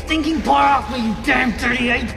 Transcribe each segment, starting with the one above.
stinking paw off me, you damn dirty ape!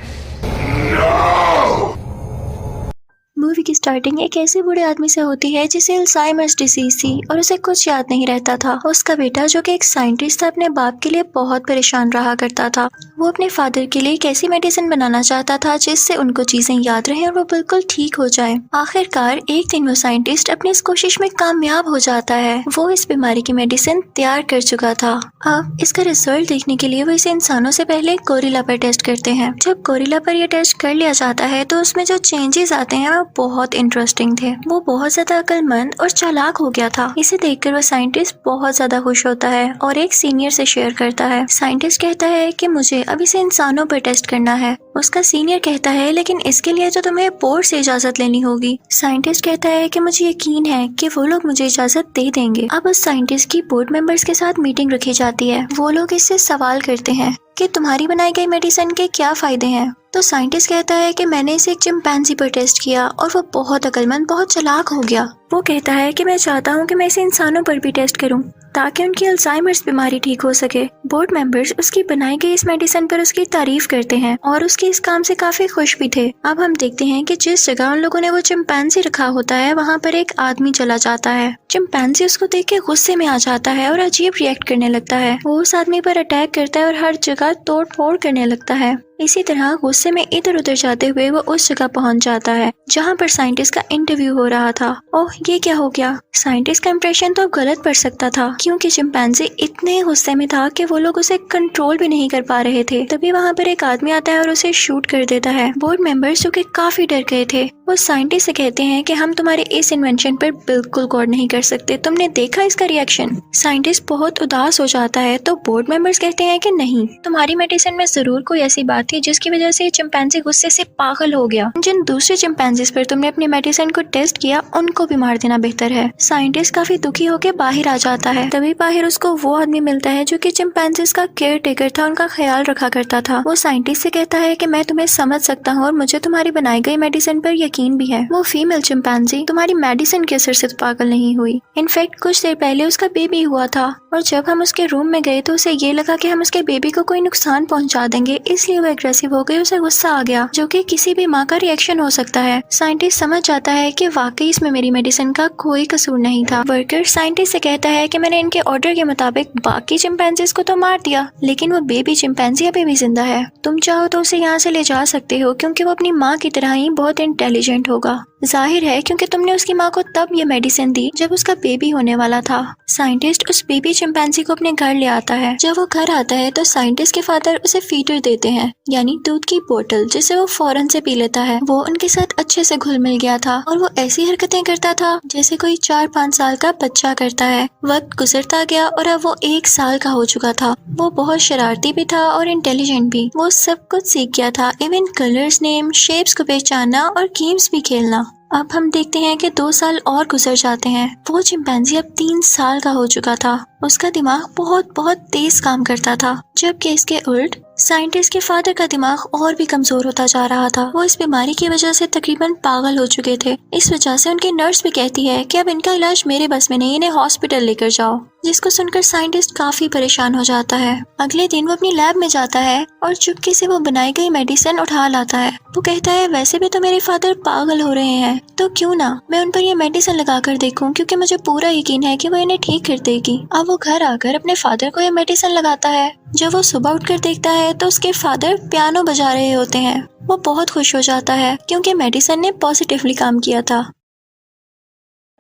Movie की starting एक ऐसे बूढ़े आदमी से होती है जिसे अल्जाइमर्स डिसीज थी और उसे कुछ याद नहीं रहता था। उसका बेटा जो कि एक साइंटिस्ट था अपने बाप के लिए बहुत परेशान रहा करता था। वो अपने फादर के लिए एक ऐसी मेडिसिन बनाना चाहता था जिससे उनको चीजें याद रहें और वो बिल्कुल ठीक हो जाए। आखिरकार एक दिन वो साइंटिस्ट अपनी इस कोशिश में कामयाब हो जाता है। वो इस बीमारी की मेडिसिन तैयार कर चुका था। अब इसका रिजल्ट देखने के लिए वो इसे इंसानों से पहले गोरिल्ला पर टेस्ट करते हैं। जब गोरिल्ला पर यह टेस्ट कर लिया जाता है तो उसमें जो चेंजेस आते हैं वो बहुत इंटरेस्टिंग थे। वो बहुत ज्यादा अक्लमंद और चालाक हो गया था। इसे देखकर वो साइंटिस्ट बहुत ज्यादा खुश होता है और एक सीनियर से शेयर करता है। साइंटिस्ट कहता है कि मुझे अब इसे इंसानों पर टेस्ट करना है। उसका सीनियर कहता है लेकिन इसके लिए तो तुम्हें बोर्ड से इजाजत लेनी होगी। साइंटिस्ट कहता है कि मुझे यकीन है कि वो लोग मुझे इजाजत दे देंगे। अब उस साइंटिस्ट की बोर्ड मेंबर्स के साथ मीटिंग रखी जाती है। वो लोग इससे सवाल करते हैं कि तुम्हारी बनाई गई मेडिसिन के क्या फायदे हैं। तो साइंटिस्ट कहता है कि मैंने इसे एक चिंपैंजी पर टेस्ट किया और वो बहुत अक्लमंद, बहुत चालाक हो गया। वो कहता है कि मैं चाहता हूँ कि मैं इसे इंसानों पर भी टेस्ट करूँ ताकि उनकी अल्जाइमर्स बीमारी ठीक हो सके। बोर्ड मेंबर्स उसकी बनाई गई इस मेडिसिन पर उसकी तारीफ करते हैं और उसके इस काम से काफी खुश भी थे। अब हम देखते हैं कि जिस जगह उन लोगों ने वो चिंपैंजी रखा होता है वहाँ पर एक आदमी चला जाता है। चिंपैंजी उसको देख के गुस्से में आ जाता है और अजीब रिएक्ट करने लगता है। वो उस आदमी पर अटैक करता है और हर जगह तोड़ फोड़ करने लगता है। इसी तरह गुस्से में इधर उधर जाते हुए वो उस जगह पहुंच जाता है जहां पर साइंटिस्ट का इंटरव्यू हो रहा था। ओह, ये क्या हो गया? साइंटिस्ट का इंप्रेशन तो गलत पड़ सकता था क्योंकि चिंपैंजी इतने गुस्से में था कि वो लोग उसे कंट्रोल भी नहीं कर पा रहे थे। तभी वहां पर एक आदमी आता है और उसे शूट कर देता है। बोर्ड मेंबर्स जो कि काफी डर गए थे वो साइंटिस्ट से कहते हैं कि हम तुम्हारे इस इन्वेंशन पर बिल्कुल गौर नहीं कर सकते। तुमने देखा इसका रिएक्शन? साइंटिस्ट बहुत उदास हो जाता है तो बोर्ड मेंबर्स कहते हैं कि नहीं, तुम्हारी मेडिसिन में जरूर कोई ऐसी बात थी जिसकी वजह से चिंपैंजी गुस्से से पागल हो गया। जिन दूसरे चिंपैंजीज पर तुमने अपनी मेडिसिन को टेस्ट किया उनको भी मार देना बेहतर है। साइंटिस्ट काफी दुखी होकर बाहर आ जाता है। तभी बाहर उसको वो आदमी मिलता है जो कि चिंपैंजीज का केयर टेकर था, उनका ख्याल रखा करता था। वो साइंटिस्ट से कहता है कि मैं तुम्हें समझ सकता हूँ और मुझे तुम्हारी बनाई गई मेडिसिन पर यकीन भी है। वो फीमेल चिंपैंजी तुम्हारी मेडिसिन के असर से तो पागल नहीं हुई। इनफैक्ट कुछ देर पहले उसका बेबी हुआ था और जब हम उसके रूम में गए तो उसे ये लगा कि हम उसके बेबी को कोई नुकसान पहुंचा देंगे, इसलिए वो एग्रेसिव हो गई, उसे गुस्सा आ गया जो कि किसी भी माँ का रिएक्शन हो सकता है। साइंटिस्ट समझ जाता है कि वाकई इसमें मेरी मेडिसिन का कोई कसूर नहीं था। वर्कर साइंटिस्ट से कहता है कि मैंने इनके ऑर्डर के मुताबिक बाकी चिंपैंजीज को तो मार दिया लेकिन वो बेबी चिंपैंजी अभी भी जिंदा है। तुम चाहो तो उसे यहाँ से ले जा सकते हो क्योंकि वो अपनी माँ की तरह ही बहुत इंटेलिजेंट होगा। जाहिर है क्योंकि तुमने उसकी माँ को तब ये मेडिसिन दी जब उसका बेबी होने वाला था। साइंटिस्ट उस बेबी चिंपैंजी को अपने घर ले आता है। जब वो घर आता है तो साइंटिस्ट के फादर उसे फीडर देते हैं, यानी दूध की बोतल, जिसे वो फौरन से पी लेता है। वो उनके साथ अच्छे से घुल मिल गया था और वो ऐसी हरकतें करता था जैसे कोई 4-5 साल का बच्चा करता है। वक्त गुजरता गया और अब वो 1 साल का हो चुका था। वो बहुत शरारती भी था और इंटेलिजेंट भी। वो सब कुछ सीख गया था, इवन कलर्स, नेम, शेप्स को पहचानना और गेम्स भी खेलना। अब हम देखते हैं कि 2 साल और गुजर जाते हैं। वो चिंपैंजी अब 3 साल का हो चुका था। उसका दिमाग बहुत बहुत तेज काम करता था, जबकि इसके उल्ट साइंटिस्ट के फादर का दिमाग और भी कमजोर होता जा रहा था। वो इस बीमारी की वजह से तकरीबन पागल हो चुके थे। इस वजह से उनकी नर्स भी कहती है कि अब इनका इलाज मेरे बस में नहीं, इन्हें हॉस्पिटल लेकर जाओ। जिसको सुनकर साइंटिस्ट काफी परेशान हो जाता है। अगले दिन वो अपनी लैब में जाता है और चुपके से वो बनाई गई मेडिसिन उठा लाता है। वो कहता है वैसे भी तो मेरे फादर पागल हो रहे हैं तो क्यों ना मैं उन पर ये मेडिसिन लगा कर देखूं क्योंकि मुझे पूरा यकीन है कि वो इन्हें ठीक कर देगी। अब वो घर आकर अपने फादर को ये मेडिसिन लगाता है। जब वो सुबह उठकर देखता है तो उसके फादर पियानो बजा रहे होते हैं। वो बहुत खुश हो जाता है क्योंकि मेडिसिन ने पॉजिटिवली काम किया था।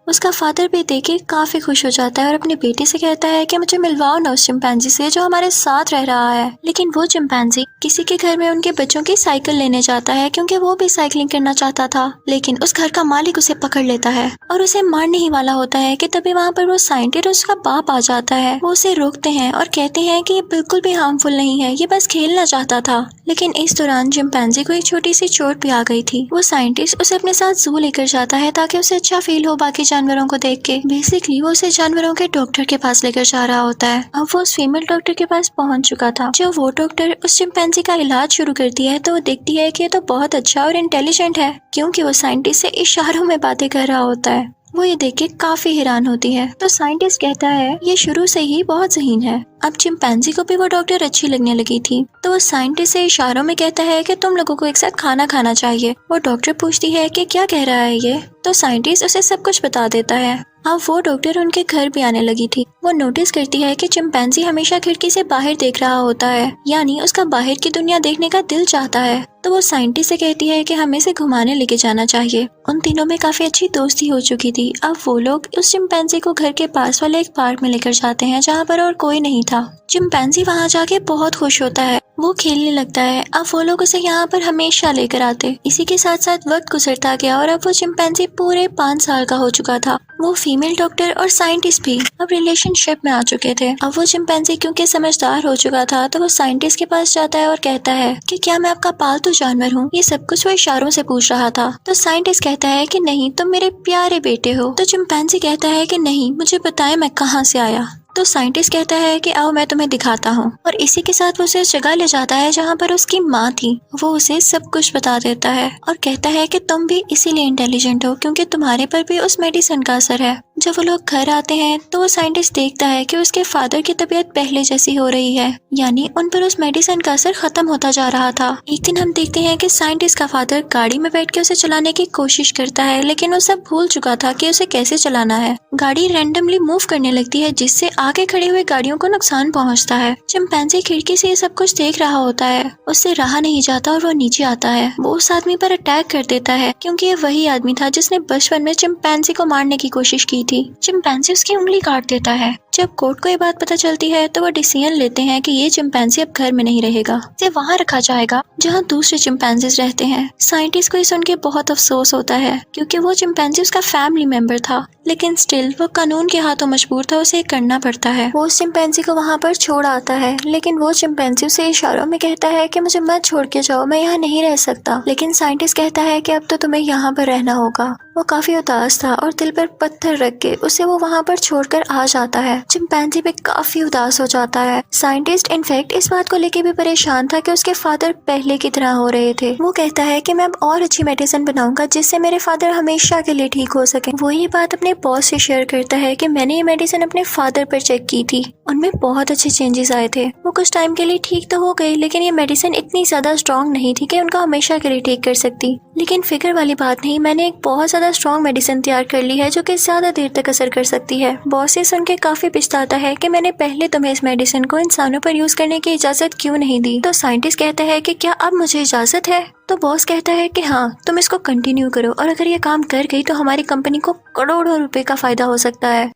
उसका फादर भी देखे काफी खुश हो जाता है और अपने बेटे से कहता है कि मुझे मिलवाओ ना उस चिंपैंजी से जो हमारे साथ रह रहा है। लेकिन वो चिंपैंजी किसी के घर में उनके बच्चों की साइकिल लेने जाता है क्योंकि वो भी साइकिलिंग करना चाहता था। लेकिन उस घर का मालिक उसे पकड़ लेता है और उसे मारने ही वाला होता है कि तभी वहाँ पर वो साइंटिस्ट और उसका बाप आ जाता है। वो उसे रोकते हैं और कहते हैं कि ये बिल्कुल भी हार्मफुल नहीं है, ये बस खेलना चाहता था। लेकिन इस दौरान चिंपैंजी को एक छोटी सी चोट भी आ गई थी। वो साइंटिस्ट उसे अपने साथ जू लेकर जाता है ताकि उसे अच्छा फील हो बाकी जानवरों को देख के। बेसिकली वो उसे जानवरों के डॉक्टर के पास लेकर जा रहा होता है। अब वो उस फीमेल डॉक्टर के पास पहुंच चुका था। जब वो डॉक्टर उस चिंपैंजी का इलाज शुरू करती है तो वो देखती है कि ये तो बहुत अच्छा और इंटेलिजेंट है क्योंकि वो साइंटिस्ट से इशारों में बातें कर रहा होता है। वो ये देख के काफी हैरान होती है। तो साइंटिस्ट कहता है ये शुरू से ही बहुत ज़हीन है। अब चिंपैंजी को भी वो डॉक्टर अच्छी लगने लगी थी, तो वो साइंटिस्ट से इशारों में कहता है कि तुम लोगों को एक साथ खाना खाना चाहिए। वो डॉक्टर पूछती है कि क्या कह रहा है ये, तो साइंटिस्ट उसे सब कुछ बता देता है। अब वो डॉक्टर उनके घर भी आने लगी थी। वो नोटिस करती है कि चिंपैंजी हमेशा खिड़की से बाहर देख रहा होता है, यानी उसका बाहर की दुनिया देखने का दिल चाहता है। तो वो साइंटिस्ट से कहती है कि हमें इसे घुमाने लेके जाना चाहिए। उन तीनों में काफी अच्छी दोस्ती हो चुकी थी। अब वो लोग उस चिंपैंजी को घर के पास वाले एक पार्क में लेकर जाते हैं जहाँ पर और कोई नहीं था। चिंपैंजी वहाँ जाके बहुत खुश होता है, वो खेलने लगता है। अब वो लोग उसे यहाँ पर हमेशा लेकर आते। इसी के साथ साथ वक्त गुजरता गया और अब वो चिंपैंजी पूरे 5 साल का हो चुका था। वो फीमेल डॉक्टर और साइंटिस्ट भी अब रिलेशनशिप में आ चुके थे। अब वो चिंपैंजी क्योंकि समझदार हो चुका था, तो वो साइंटिस्ट के पास जाता है और कहता है कि क्या मैं आपका पालतू जानवर हूँ। ये सब कुछ वो इशारों से पूछ रहा था। तो साइंटिस्ट कहता है कि नहीं, तुम मेरे प्यारे बेटे हो। तो चिंपैंजी कहता है कि नहीं, मुझे बताएं मैं कहाँ से आया। तो साइंटिस्ट कहता है कि आओ मैं तुम्हें दिखाता हूँ, और इसी के साथ वो उसे उस जगह ले जाता है जहाँ पर उसकी माँ थी। वो उसे सब कुछ बता देता है और कहता है कि तुम भी इसीलिए इंटेलिजेंट हो क्योंकि तुम्हारे पर भी उस मेडिसिन का असर है। जब वो लोग घर आते हैं तो वो साइंटिस्ट देखता है कि उसके फादर की तबीयत पहले जैसी हो रही है, यानी उन पर उस मेडिसिन का असर खत्म होता जा रहा था। एक दिन हम देखते हैं कि साइंटिस्ट का फादर गाड़ी में बैठ के उसे चलाने की कोशिश करता है, लेकिन वो सब भूल चुका था कि उसे कैसे चलाना है। गाड़ी रैंडमली मूव करने लगती है जिससे आगे खड़ी हुई गाड़ियों को नुकसान पहुंचता है। चिंपैंजी खिड़की से ये सब कुछ देख रहा होता है, उससे रहा नहीं जाता और वो नीचे आता है। वो उस आदमी पर अटैक कर देता है क्योंकि ये वही आदमी था जिसने बचपन में चिंपैंजी को मारने की कोशिश की थी। चिंपैंजी उसकी उंगली काट देता है। जब कोर्ट को ये बात पता चलती है तो वो डिसीजन लेते हैं कि ये चिंपैंजी अब घर में नहीं रहेगा, इसे वहाँ रखा जाएगा जहाँ दूसरे चिंपैंजीज रहते हैं। साइंटिस्ट को ये सुन के बहुत अफसोस होता है क्योंकि वो चिंपैंजी उसका फैमिली मेंबर था, लेकिन स्टिल वो कानून के हाथों मजबूर था, उसे करना पड़ता है। वो उस चिंपैंजी को वहाँ पर छोड़ आता है, लेकिन वो चिंपैंजी उसे इशारों में कहता है कि मुझे मत छोड़ के जाओ, मैं यहाँ नहीं रह सकता। लेकिन साइंटिस्ट कहता है कि अब तो तुम्हें यहाँ पर रहना होगा। वो काफी उदास था और दिल पर पत्थर रख के उसे वो वहाँ पर छोड़कर आ जाता है। चिंपैंजी भी काफी उदास हो जाता है। साइंटिस्ट इनफैक्ट इस बात को लेके भी परेशान था कि उसके फादर पहले की तरह हो रहे थे। वो कहता है कि मैं अब और अच्छी मेडिसिन बनाऊंगा जिससे मेरे फादर हमेशा के लिए ठीक हो सके। वो ये बात अपने बॉस से शेयर करता है कि मैंने ये मेडिसिन अपने फादर पर चेक की थी, उनमें बहुत अच्छे चेंजेस आए थे। वो कुछ टाइम के लिए ठीक तो हो गई, लेकिन ये मेडिसिन इतनी ज्यादा स्ट्रॉन्ग नहीं थी कि उनका हमेशा के लिए ठीक कर सकती। लेकिन फिक्र वाली बात नहीं, मैंने एक बहुत ज्यादा स्ट्रॉन्ग मेडिसिन तैयार कर ली है जो कि ज्यादा देर तक असर कर सकती है। बॉस ये सुन के काफी पछताता है कि मैंने पहले तुम्हें इस मेडिसिन को इंसानों पर यूज करने की इजाजत क्यों नहीं दी। तो साइंटिस्ट कहता है कि क्या अब मुझे इजाजत है। तो बॉस कहता है कि हाँ, तुम इसको कंटिन्यू करो और अगर ये काम कर गई तो हमारी कंपनी को करोड़ों रुपए का फायदा हो सकता है।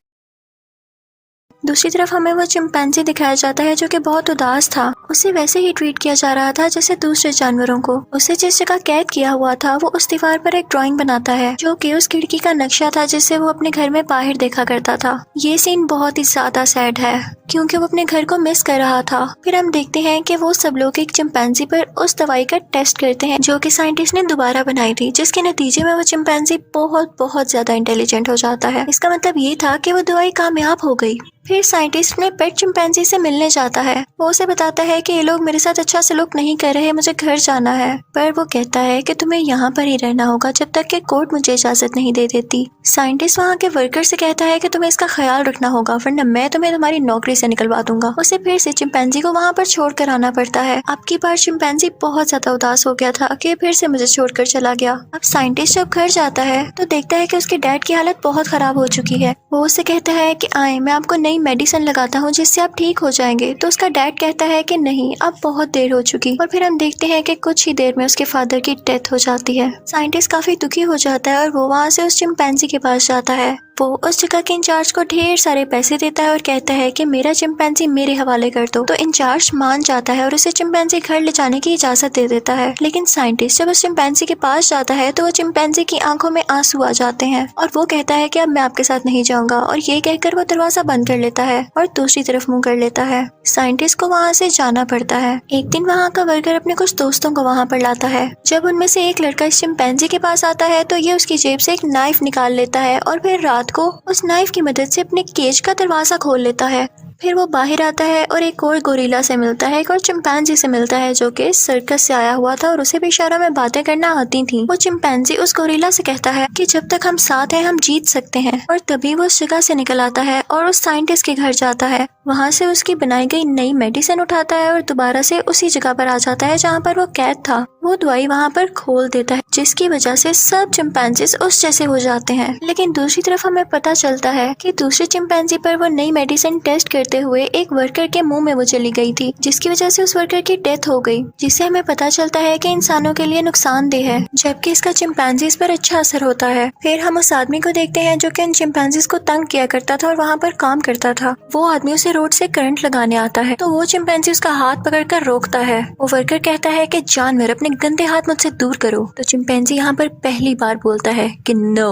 दूसरी तरफ हमें वो चिंपैंजी दिखाया जाता है जो कि बहुत उदास था। उसे वैसे ही ट्रीट किया जा रहा था जैसे दूसरे जानवरों को। उसे जिस जगह कैद किया हुआ था वो उस दीवार पर एक ड्राइंग बनाता है जो कि उस खिड़की का नक्शा था जिससे वो अपने घर में बाहर देखा करता था। ये सीन बहुत ही ज्यादा सैड है क्योंकि वो अपने घर को मिस कर रहा था। फिर हम देखते हैं कि वो सब लोग एक चिंपैंजी पर उस दवाई का टेस्ट करते हैं जो कि साइंटिस्ट ने दोबारा बनाई थी, जिसके नतीजे में वो चिंपैंजी बहुत ज्यादा इंटेलिजेंट हो जाता है। इसका मतलब ये था कि वो दवाई कामयाब हो गई। फिर साइंटिस्ट अपने पेट चिंपैंजी से मिलने जाता है। वो उसे बताता है कि ये लोग मेरे साथ अच्छा सलूक नहीं कर रहे, मुझे घर जाना है। पर वो कहता है कि तुम्हें यहाँ पर ही रहना होगा जब तक कि कोर्ट मुझे इजाजत नहीं दे देती। साइंटिस्ट वहाँ के वर्कर से कहता है कि तुम्हें इसका ख्याल रखना होगा वरना मैं तुम्हें तुम्हारी नौकरी से निकलवा दूंगा। उसे फिर से चिंपैंजी को वहाँ पर छोड़ कर आना पड़ता है। अब की बार चिंपैंजी बहुत ज्यादा उदास हो गया था कि फिर से मुझे छोड़कर चला गया। अब साइंटिस्ट जब घर जाता है तो देखता है कि उसके डैड की हालत बहुत खराब हो चुकी है। वो उसे कहता है कि आए, मैं आपको नई मेडिसिन लगाता हूँ जिससे आप ठीक हो जाएंगे। तो उसका डैड कहता है कि नहीं, अब बहुत देर हो चुकी। और फिर हम देखते हैं कि कुछ ही देर में उसके फादर की डेथ हो जाती है। साइंटिस्ट काफी दुखी हो जाता है और वो वहाँ से उस चिंपैंजी के पास जाता है। वो उस जगह के इंचार्ज को ढेर सारे पैसे देता है और कहता है कि मेरा चिंपैंजी मेरे हवाले कर दो। तो इंचार्ज मान जाता है और उसे चिंपैंजी घर ले जाने की इजाजत दे देता है। लेकिन साइंटिस्ट जब उस चिंपैंजी के पास जाता है तो वो चिंपैंजी की आंखों में आंसू आ जाते हैं और वो कहता है कि अब मैं आपके साथ नहीं जाऊंगा, और ये कहकर वो दरवाजा बंद कर लेता है और दूसरी तरफ मुंह कर लेता है। साइंटिस्ट को वहाँ से जाना पड़ता है। एक दिन वहाँ का वर्कर अपने कुछ दोस्तों को वहाँ पर लाता है। जब उनमें से एक लड़का इस चिंपैंजी के पास आता है तो ये उसकी जेब से एक नाइफ निकाल लेता है और फिर रात को उस नाइफ की मदद से अपने केज का दरवाजा खोल लेता है। फिर वो बाहर आता है और एक और गोरिल्ला से मिलता है, एक और चिंपैंजी से मिलता है जो कि सर्कस से आया हुआ था और उसे भी इशारों में बातें करना आती थी। वो चिंपैंजी उस गोरिल्ला से कहता है कि जब तक हम साथ हैं हम जीत सकते हैं। और तभी वो उस जगह से निकल आता है और उस साइंटिस्ट के घर जाता है। वहाँ से उसकी बनाई गई नई मेडिसिन उठाता है और दोबारा से उसी जगह पर आ जाता है जहाँ पर वो कैद था। वो दवाई वहाँ पर खोल देता है जिसकी वजह से सब चिंपैंजीज उस जैसे हो जाते हैं। लेकिन दूसरी तरफ हमें पता चलता है कि दूसरे चिंपैंजी पर वो नई मेडिसिन टेस्ट करते हुए एक वर्कर के मुंह में वो चली गई थी, जिसकी वजह से उस वर्कर की डेथ हो गई, जिससे हमें पता चलता है कि इंसानों के लिए नुकसानदेह है जबकि इसका चिंपैंजीज पर अच्छा असर होता है। फिर हम उस आदमी को देखते हैं जो कि उन चिंपैंजीज को तंग किया करता था और वहाँ पर काम करता था। वो आदमी उसे रोड से करंट लगाने आता है तो वो चिंपैंजी उसका हाथ पकड़कर रोकता है। वो वर्कर कहता है कि जानवर अपने गंदे हाथ मुझसे दूर करो। तो चिंपैंजी यहाँ पर पहली बार बोलता है कि नो।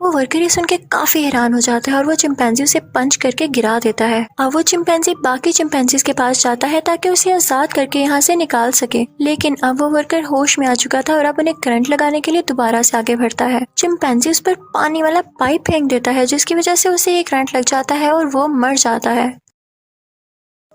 वो वर्कर ये सुन के काफी हैरान हो जाता है और वो चिंपैंजी उसे पंच करके गिरा देता है। अब वो चिंपैंजी बाकी चिंपैंजीज के पास जाता है ताकि उसे आजाद करके यहाँ से निकाल सके, लेकिन अब वो वर्कर होश में आ चुका था और अब उन्हें करंट लगाने के लिए दोबारा से आगे बढ़ता है। चिंपैंजी उस पर पानी वाला पाइप फेंक देता है जिसकी वजह से उसे एक करंट लग जाता है और वो मर जाता है।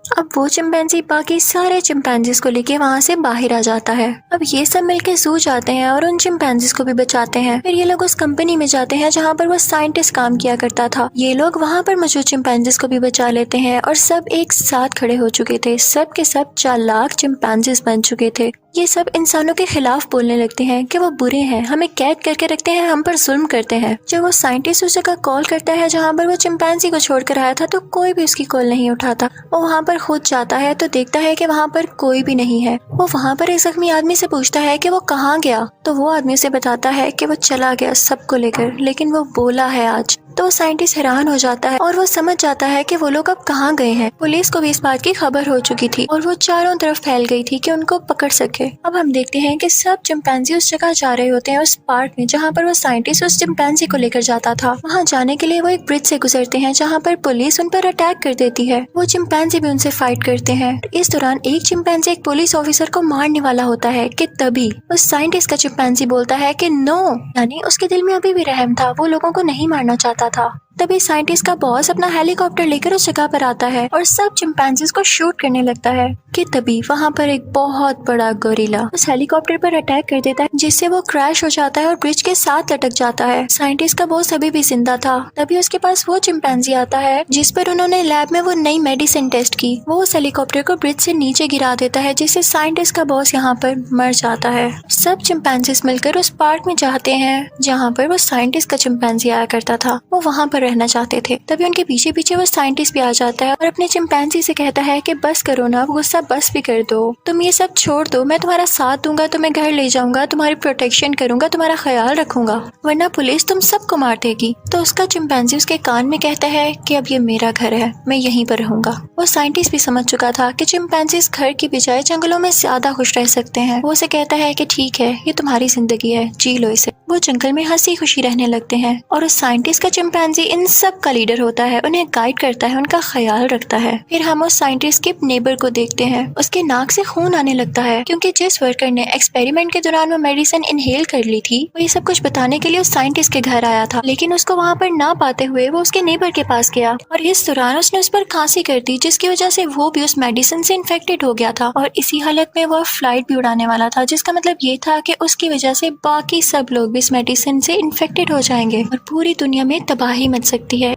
अब वो चिंपैंजी बाकी सारे चिंपैंजीज को लेके वहाँ से बाहर आ जाता है। अब ये सब मिलके जू जाते हैं और उन चिंपैंजीज को भी बचाते हैं। फिर ये लोग उस कंपनी में जाते हैं जहाँ पर वो साइंटिस्ट काम किया करता था। ये लोग वहाँ पर मौजूद चिंपैंजीज को भी बचा लेते हैं और सब एक साथ खड़े हो चुके थे। सब के सब चालाक चिंपैंजीज बन चुके थे। ये सब इंसानों के खिलाफ बोलने लगते हैं कि वो बुरे हैं, हमें कैद करके रखते हैं, हम पर जुल्म करते हैं। जब वो साइंटिस्ट उस जगह कॉल करता है जहाँ पर वो चिंपैंजी को छोड़कर आया था तो कोई भी उसकी कॉल नहीं उठाता। वो वहाँ पर खुद जाता है तो देखता है कि वहाँ पर कोई भी नहीं है। वो वहाँ पर एक जख्मी आदमी से पूछता है कि वो कहाँ गया, तो वो आदमी उसे बताता है कि वो चला गया सबको लेकर, लेकिन वो बोला है आज। तो साइंटिस्ट हैरान हो जाता है और वो समझ जाता है कि वो लोग अब कहाँ गए हैं। पुलिस को भी इस बात की खबर हो चुकी थी और वो चारों तरफ फैल गई थी कि उनको पकड़ सके। अब हम देखते हैं कि सब चिंपैंजी उस जगह जा रहे होते हैं, उस पार्क में जहाँ पर वो साइंटिस्ट उस चिंपैंजी को लेकर जाता था। वहाँ जाने के लिए वो एक ब्रिज से गुजरते हैं जहाँ पर पुलिस उन पर अटैक कर देती है। वो चिंपैंजी भी उनसे फाइट करते हैं। इस दौरान एक चिंपैंजी एक पुलिस ऑफिसर को मारने वाला होता है कि तभी उस साइंटिस्ट का चिंपैंजी बोलता है कि नो, यानी उसके दिल में अभी भी रहम था, वो लोगों को नहीं मारना चाहता था। तभी साइंटिस्ट का बॉस अपना हेलीकॉप्टर लेकर उस जगह पर आता है और सब चिंपैंजीज को शूट करने लगता है कि तभी वहाँ पर एक बहुत बड़ा गोरिल्ला उस हेलीकॉप्टर पर अटैक कर देता है जिससे वो क्रैश हो जाता है और ब्रिज के साथ लटक जाता है। साइंटिस्ट का बॉस अभी भी जिंदा था। तभी उसके पास वो चिंपैंजी आता है जिस पर उन्होंने लैब में वो नई मेडिसिन टेस्ट की। वो उस हेलीकॉप्टर को ब्रिज से नीचे गिरा देता है जिससे साइंटिस्ट का बॉस यहाँ पर मर जाता है। सब चिंपैंजीज मिलकर उस पार्क में जाते हैं जहाँ पर वो साइंटिस्ट का चिंपैंजी आया करता था। वो वहाँ पर रहना चाहते थे। तभी उनके पीछे पीछे वो साइंटिस्ट भी आ जाता है और अपने चिंपैंजी से कहता है कि बस करो ना, गुस्सा बस भी कर दो, तुम ये सब छोड़ दो, मैं तुम्हारा साथ दूंगा, तुम्हें घर ले जाऊंगा, तुम्हारी प्रोटेक्शन करूंगा, तुम्हारा ख्याल रखूंगा, वरना पुलिस तुम सबको मार देगी। तो उसका चिंपैंजी उसके कान में कहता है कि अब ये मेरा घर है, मैं यहीं पर रहूंगा। वो साइंटिस्ट भी समझ चुका था कि चिंपैंजीज घर की बजाय जंगलों में ज्यादा खुश रह सकते हैं। वो उसे कहता है कि ठीक है, ये तुम्हारी जिंदगी है, जी लो इसे। वो जंगल में हंसी खुशी रहने लगते हैं और उस साइंटिस्ट का चिंपैंजी इन सब का लीडर होता है, उन्हें गाइड करता है, उनका ख्याल रखता है। फिर हम उस साइंटिस्ट के नेबर को देखते हैं। उसके नाक से खून आने लगता है क्योंकि जिस वर्कर ने एक्सपेरिमेंट के दौरान वो मेडिसिन इनहेल कर ली थी वो ये सब कुछ बताने के लिए उस साइंटिस्ट के घर आया था, लेकिन उसको वहाँ पर ना पाते हुए वो उसके नेबर के पास गया और इस दौरान उसने उस पर खांसी कर दी जिसकी वजह से वो भी उस मेडिसिन से इन्फेक्टेड हो गया था और इसी हालत में वो फ्लाइट भी उड़ाने वाला था, जिसका मतलब ये था कि उसकी वजह से बाकी सब लोग भी इस मेडिसिन से इन्फेक्टेड हो जाएंगे और पूरी दुनिया में तबाही मच सकती है।